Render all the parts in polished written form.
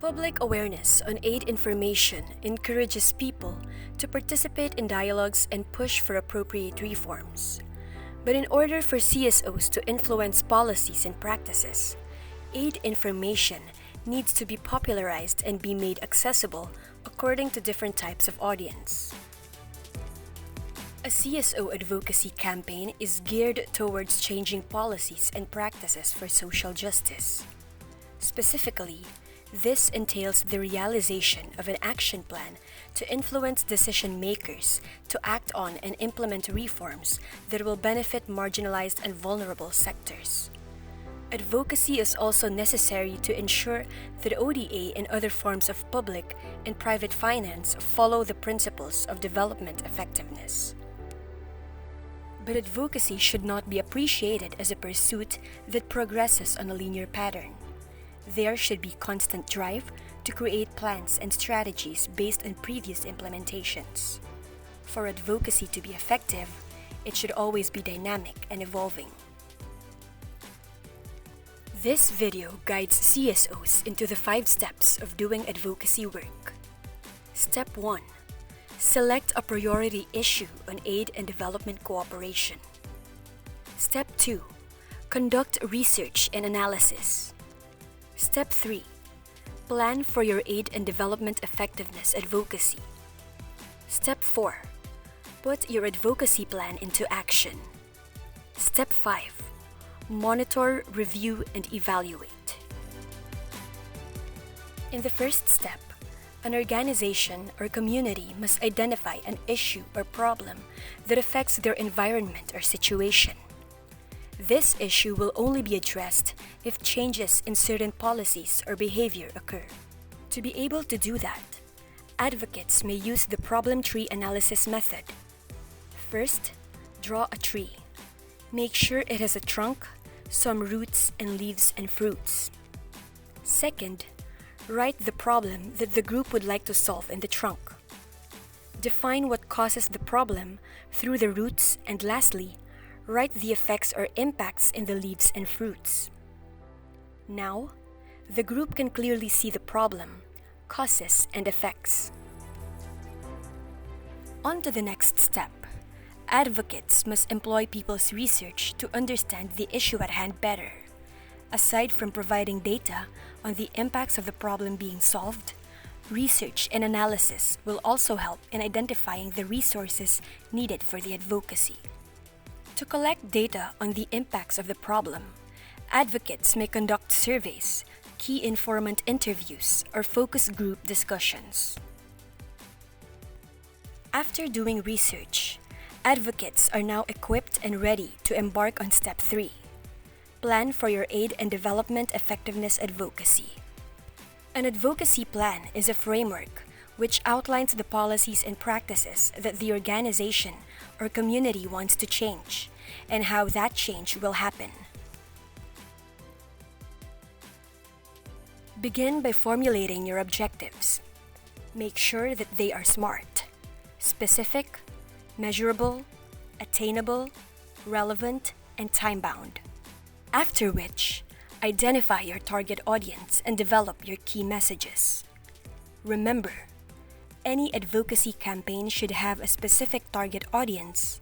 Public awareness on aid information encourages people to participate in dialogues and push for appropriate reforms. But in order for CSOs to influence policies and practices, aid information needs to be popularized and be made accessible according to different types of audience. A CSO advocacy campaign is geared towards changing policies and practices for social justice. Specifically, this entails the realization of an action plan to influence decision makers to act on and implement reforms that will benefit marginalized and vulnerable sectors. Advocacy is also necessary to ensure that ODA and other forms of public and private finance follow the principles of development effectiveness. But advocacy should not be appreciated as a pursuit that progresses on a linear pattern. There should be constant drive to create plans and strategies based on previous implementations. For advocacy to be effective, it should always be dynamic and evolving. This video guides CSOs into the 5 steps of doing advocacy work. Step 1. Select a priority issue on aid and development cooperation. Step 2. Conduct research and analysis. Step 3. Plan for your aid and development effectiveness advocacy. Step 4. Put your advocacy plan into action. Step 5. Monitor, review, and evaluate. In the first step, an organization or community must identify an issue or problem that affects their environment or situation. This issue will only be addressed if changes in certain policies or behavior occur. To be able to do that, advocates may use the problem tree analysis method. First, draw a tree. Make sure it has a trunk, some roots and leaves and fruits. Second, write the problem that the group would like to solve in the trunk. Define what causes the problem through the roots, and lastly, write the effects or impacts in the leaves and fruits. Now, the group can clearly see the problem, causes, and effects. On to the next step. Advocates must employ people's research to understand the issue at hand better. Aside from providing data on the impacts of the problem being solved, research and analysis will also help in identifying the resources needed for the advocacy. To collect data on the impacts of the problem, advocates may conduct surveys, key informant interviews, or focus group discussions. After doing research, advocates are now equipped and ready to embark on Step 3. Plan for your aid and development effectiveness advocacy. An advocacy plan is a framework which outlines the policies and practices that the organization or community wants to change, and how that change will happen. Begin by formulating your objectives. Make sure that they are SMART: specific, measurable, attainable, relevant, and time-bound. After which, identify your target audience and develop your key messages. Remember, any advocacy campaign should have a specific target audience.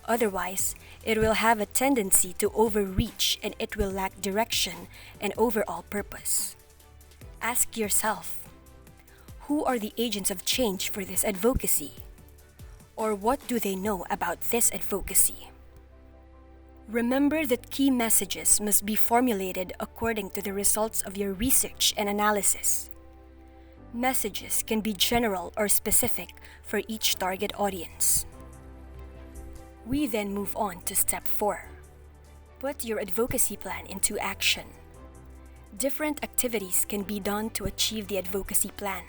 Otherwise, it will have a tendency to overreach and it will lack direction and overall purpose. Ask yourself, who are the agents of change for this advocacy? Or what do they know about this advocacy? Remember that key messages must be formulated according to the results of your research and analysis. Messages can be general or specific for each target audience. We then move on to Step 4. Put your advocacy plan into action. Different activities can be done to achieve the advocacy plan.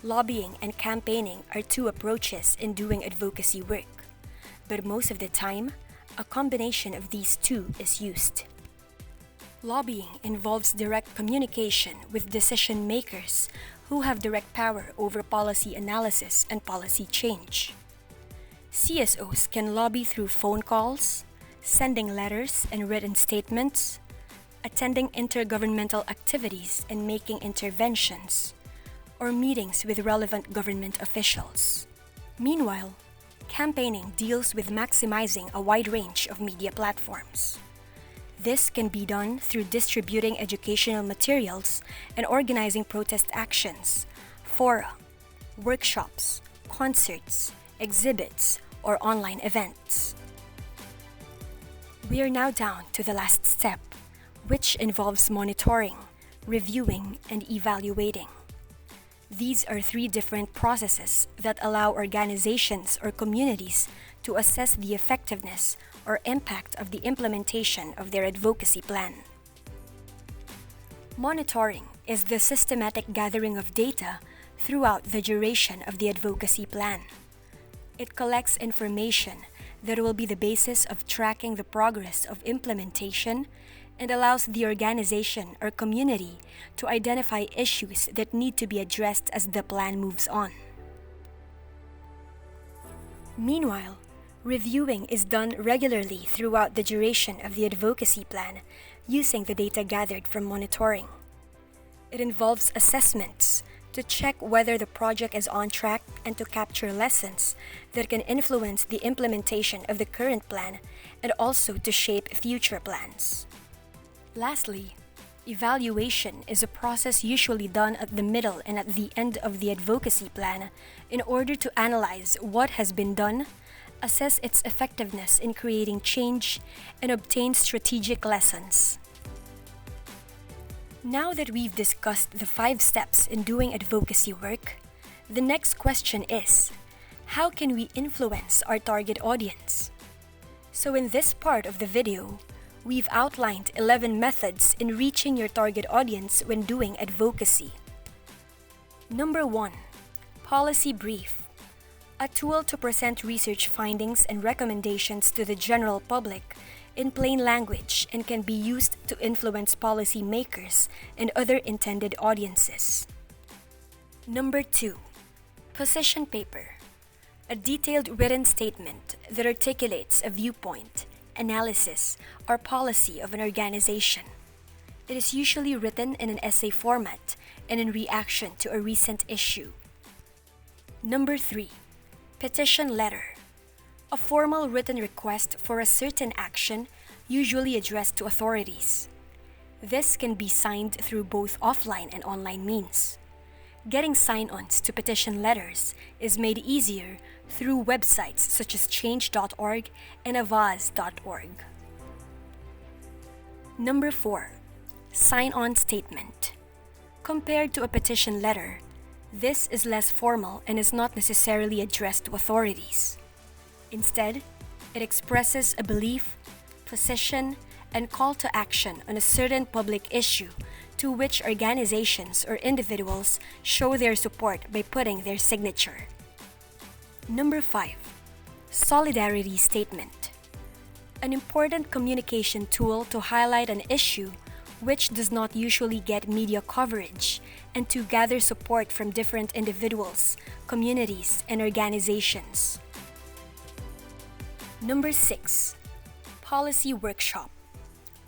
Lobbying and campaigning are 2 approaches in doing advocacy work, but most of the time, a combination of these 2 is used. Lobbying involves direct communication with decision makers who have direct power over policy analysis and policy change. CSOs can lobby through phone calls, sending letters and written statements, attending intergovernmental activities and making interventions, or meetings with relevant government officials. Meanwhile, campaigning deals with maximizing a wide range of media platforms. This can be done through distributing educational materials and organizing protest actions, fora, workshops, concerts, exhibits, or online events. We are now down to the last step, which involves monitoring, reviewing, and evaluating. These are three different processes that allow organizations or communities to assess the effectiveness or impact of the implementation of their advocacy plan. Monitoring is the systematic gathering of data throughout the duration of the advocacy plan. It collects information that will be the basis of tracking the progress of implementation and allows the organization or community to identify issues that need to be addressed as the plan moves on. Meanwhile, reviewing is done regularly throughout the duration of the advocacy plan using the data gathered from monitoring. It involves assessments to check whether the project is on track and to capture lessons that can influence the implementation of the current plan and also to shape future plans. Lastly, evaluation is a process usually done at the middle and at the end of the advocacy plan in order to analyze what has been done, assess its effectiveness in creating change, and obtain strategic lessons. Now that we've discussed the 5 steps in doing advocacy work, the next question is, how can we influence our target audience? So in this part of the video, we've outlined 11 methods in reaching your target audience when doing advocacy. Number 1. Policy brief. A tool to present research findings and recommendations to the general public in plain language and can be used to influence policy makers and other intended audiences. Number 2. Position paper. A detailed written statement that articulates a viewpoint, analysis, or policy of an organization. It is usually written in an essay format and in reaction to a recent issue. Number 3. Petition letter. A formal written request for a certain action, usually addressed to authorities. This can be signed through both offline and online means. Getting sign-ons to petition letters is made easier through websites such as change.org and avaz.org. Number 4. Sign-on statement. Compared to a petition letter, this is less formal and is not necessarily addressed to authorities. Instead, it expresses a belief, position, and call to action on a certain public issue to which organizations or individuals show their support by putting their signature. Number 5. Solidarity statement. An important communication tool to highlight an issue which does not usually get media coverage and to gather support from different individuals, communities, and organizations. Number 6. Policy workshop.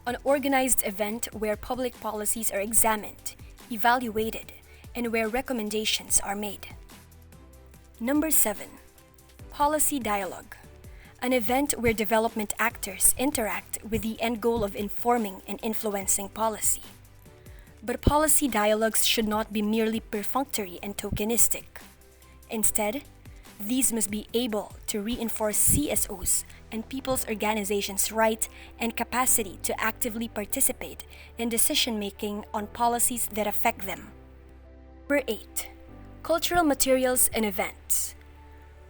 An organized event where public policies are examined, evaluated, and where recommendations are made. Number 7. Policy dialogue. An event where development actors interact with the end goal of informing and influencing policy. But policy dialogues should not be merely perfunctory and tokenistic. Instead, these must be able to reinforce CSOs and people's organizations' right and capacity to actively participate in decision-making on policies that affect them. Number 8. Cultural materials and events.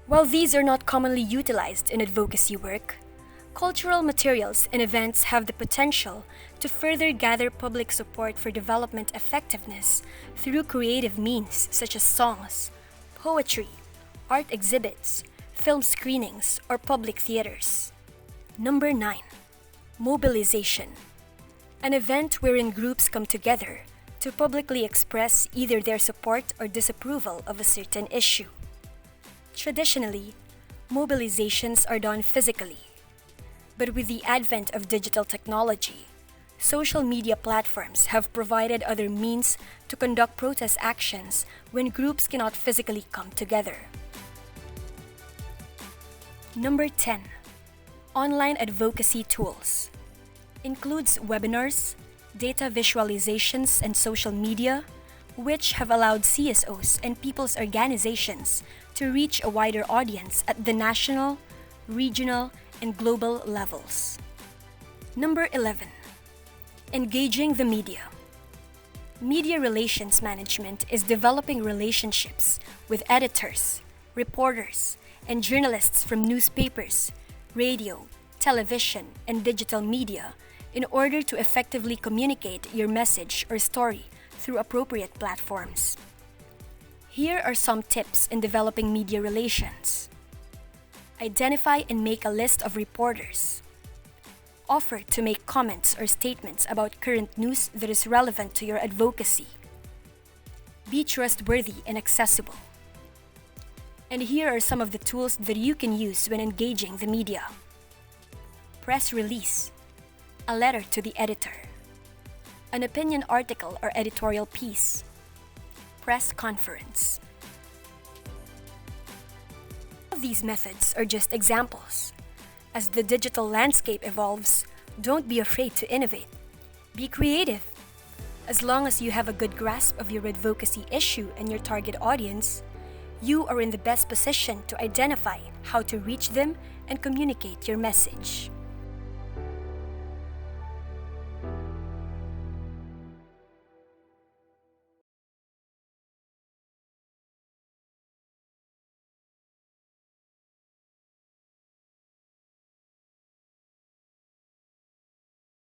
While these are not commonly utilized in advocacy work, cultural materials and events have the potential to further gather public support for development effectiveness through creative means such as songs, poetry, art exhibits, film screenings, or public theaters. Number 9. Mobilization. An event wherein groups come together to publicly express either their support or disapproval of a certain issue. Traditionally, mobilizations are done physically, but with the advent of digital technology, Social media platforms have provided other means to conduct protest actions when groups cannot physically come together. Number 10. Online advocacy tools. Includes webinars, data visualizations, and social media, which have allowed CSOs and people's organizations to reach a wider audience at the national, regional, and global levels. Number 11. Engaging the media. Media relations management is developing relationships with editors, reporters, and journalists from newspapers, radio, television, and digital media in order to effectively communicate your message or story through appropriate platforms. Here are some tips in developing media relations. Identify and make a list of reporters. Offer to make comments or statements about current news that is relevant to your advocacy. Be trustworthy and accessible. And here are some of the tools that you can use when engaging the media. Press release, a letter to the editor, an opinion article or editorial piece, press conference. These methods are just examples. As the digital landscape evolves, don't be afraid to innovate. Be creative. As long as you have a good grasp of your advocacy issue and your target audience, you are in the best position to identify how to reach them and communicate your message.